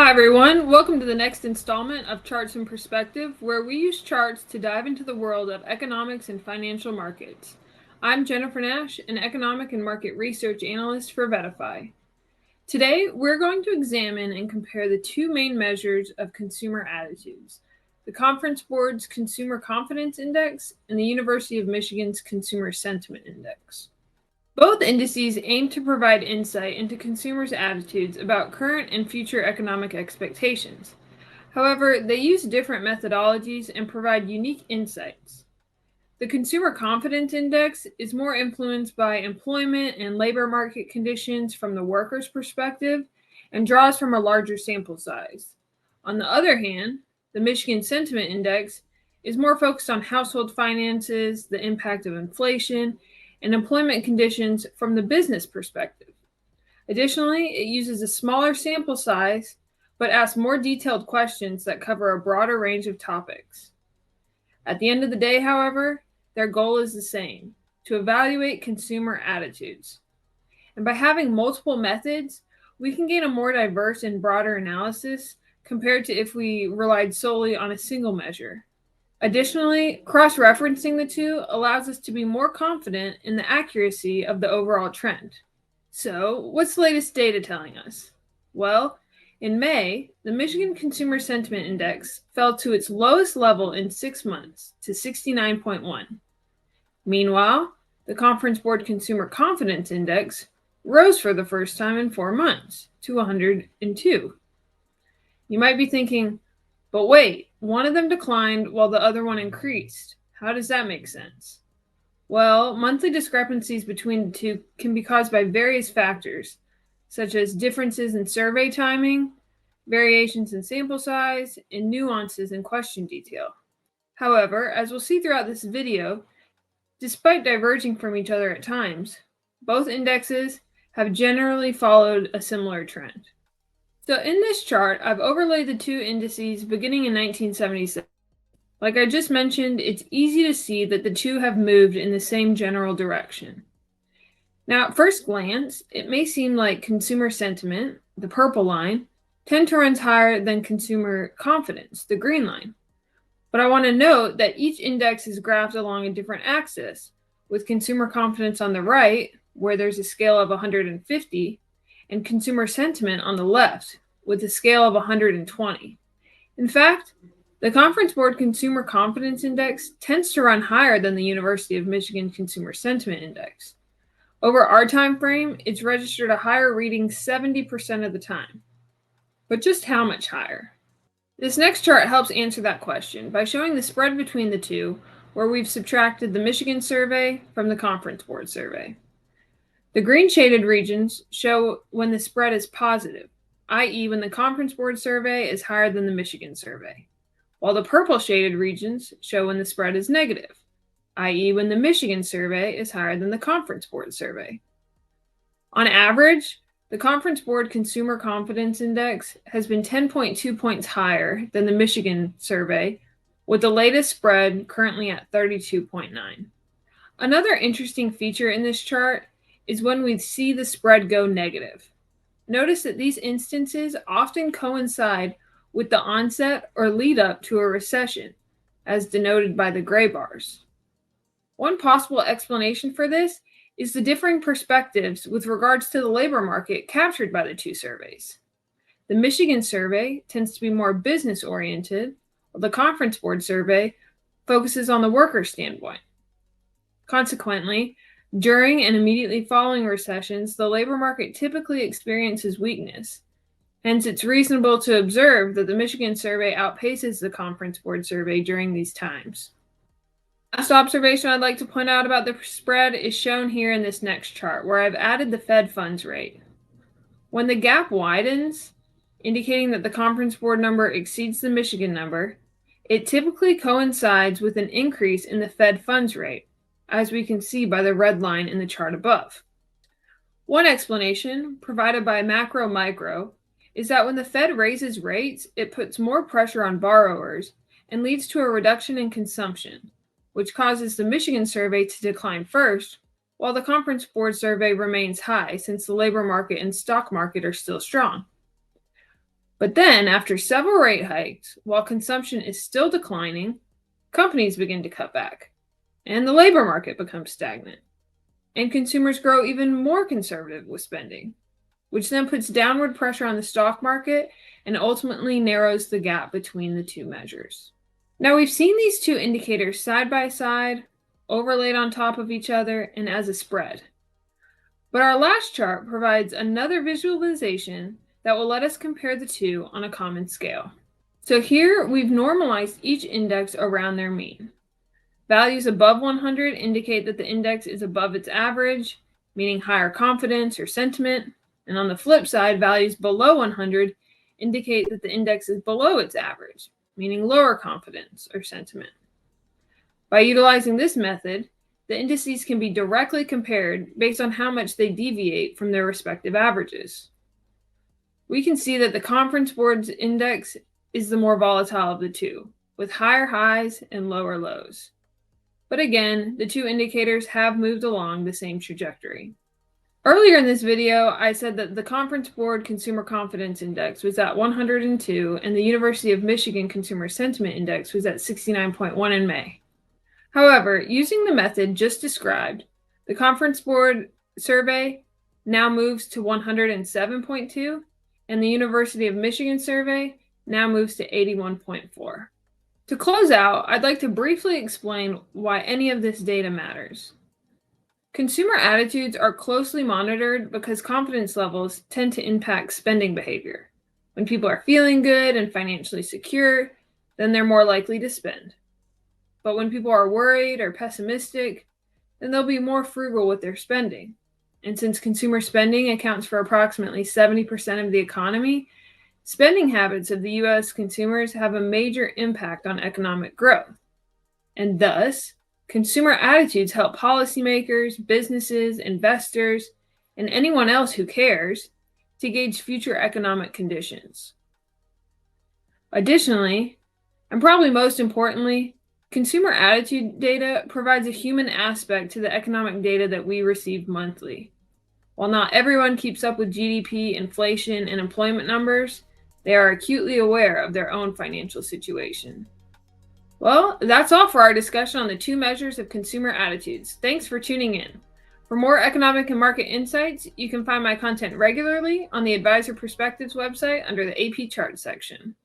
Hi everyone, welcome to the next installment of Charts and Perspective, where we use charts to dive into the world of economics and financial markets. I'm Jennifer Nash, an economic and market research analyst for Vetify. Today, we're going to examine and compare the two main measures of consumer attitudes, the Conference Board's Consumer Confidence Index and the University of Michigan's Consumer Sentiment Index. Both indices aim to provide insight into consumers' attitudes about current and future economic expectations. However, they use different methodologies and provide unique insights. The Consumer Confidence Index is more influenced by employment and labor market conditions from the worker's perspective and draws from a larger sample size. On the other hand, the Michigan Sentiment Index is more focused on household finances, the impact of inflation, and employment conditions from the business perspective. Additionally, it uses a smaller sample size, but asks more detailed questions that cover a broader range of topics. At the end of the day, however, their goal is the same: to evaluate consumer attitudes. And by having multiple methods, we can gain a more diverse and broader analysis compared to if we relied solely on a single measure. Additionally, cross-referencing the two allows us to be more confident in the accuracy of the overall trend. So, what's the latest data telling us? Well, in May, the Michigan Consumer Sentiment Index fell to its lowest level in 6 months, to 69.1. Meanwhile, the Conference Board Consumer Confidence Index rose for the first time in 4 months, to 102. You might be thinking, but wait, one of them declined while the other one increased. How does that make sense? Well, monthly discrepancies between the two can be caused by various factors, such as differences in survey timing, variations in sample size, and nuances in question detail. However, as we'll see throughout this video, despite diverging from each other at times, both indexes have generally followed a similar trend. So in this chart, I've overlaid the two indices beginning in 1976. Like I just mentioned, it's easy to see that the two have moved in the same general direction. Now, at first glance, it may seem like consumer sentiment, the purple line, tend to run higher than consumer confidence, the green line. But I want to note that each index is graphed along a different axis, with consumer confidence on the right, where there's a scale of 150, and consumer sentiment on the left, with a scale of 120. In fact, the Conference Board Consumer Confidence Index tends to run higher than the University of Michigan Consumer Sentiment Index. Over our time frame, it's registered a higher reading 70% of the time. But just how much higher? This next chart helps answer that question by showing the spread between the two, where we've subtracted the Michigan survey from the Conference Board survey. The green shaded regions show when the spread is positive, i.e. when the Conference Board survey is higher than the Michigan survey, while the purple shaded regions show when the spread is negative, i.e. when the Michigan survey is higher than the Conference Board survey. On average, the Conference Board Consumer Confidence Index has been 10.2 points higher than the Michigan survey, with the latest spread currently at 32.9. Another interesting feature in this chart is when we see the spread go negative. Notice that these instances often coincide with the onset or lead up to a recession, as denoted by the gray bars. One possible explanation for this is the differing perspectives with regards to the labor market captured by the two surveys. The Michigan survey tends to be more business-oriented, while the Conference Board survey focuses on the worker standpoint. Consequently, during and immediately following recessions, the labor market typically experiences weakness. Hence, it's reasonable to observe that the Michigan survey outpaces the Conference Board survey during these times. Last observation I'd like to point out about the spread is shown here in this next chart, where I've added the Fed funds rate. When the gap widens, indicating that the Conference Board number exceeds the Michigan number, it typically coincides with an increase in the Fed funds rate, as we can see by the red line in the chart above. One explanation, provided by Macro Micro, is that when the Fed raises rates, it puts more pressure on borrowers and leads to a reduction in consumption, which causes the Michigan survey to decline first, while the Conference Board survey remains high since the labor market and stock market are still strong. But then, after several rate hikes, while consumption is still declining, companies begin to cut back, and the labor market becomes stagnant, and consumers grow even more conservative with spending, which then puts downward pressure on the stock market and ultimately narrows the gap between the two measures. Now, we've seen these two indicators side by side, overlaid on top of each other, and as a spread. But our last chart provides another visualization that will let us compare the two on a common scale. So here we've normalized each index around their mean. Values above 100 indicate that the index is above its average, meaning higher confidence or sentiment. And on the flip side, values below 100 indicate that the index is below its average, meaning lower confidence or sentiment. By utilizing this method, the indices can be directly compared based on how much they deviate from their respective averages. We can see that the Conference Board's index is the more volatile of the two, with higher highs and lower lows. But again, the two indicators have moved along the same trajectory. Earlier in this video, I said that the Conference Board Consumer Confidence Index was at 102 and the University of Michigan Consumer Sentiment Index was at 69.1 in May. However, using the method just described, the Conference Board survey now moves to 107.2 and the University of Michigan survey now moves to 81.4. To close out, I'd like to briefly explain why any of this data matters. Consumer attitudes are closely monitored because confidence levels tend to impact spending behavior. When people are feeling good and financially secure, then they're more likely to spend. But when people are worried or pessimistic, then they'll be more frugal with their spending. And since consumer spending accounts for approximately 70% of the economy, spending habits of the U.S. consumers have a major impact on economic growth. And thus, consumer attitudes help policymakers, businesses, investors, and anyone else who cares to gauge future economic conditions. Additionally, and probably most importantly, consumer attitude data provides a human aspect to the economic data that we receive monthly. While not everyone keeps up with GDP, inflation, and employment numbers, they are acutely aware of their own financial situation. Well, that's all for our discussion on the two measures of consumer attitudes. Thanks for tuning in. For more economic and market insights, you can find my content regularly on the Advisor Perspectives website under the AP Chart section.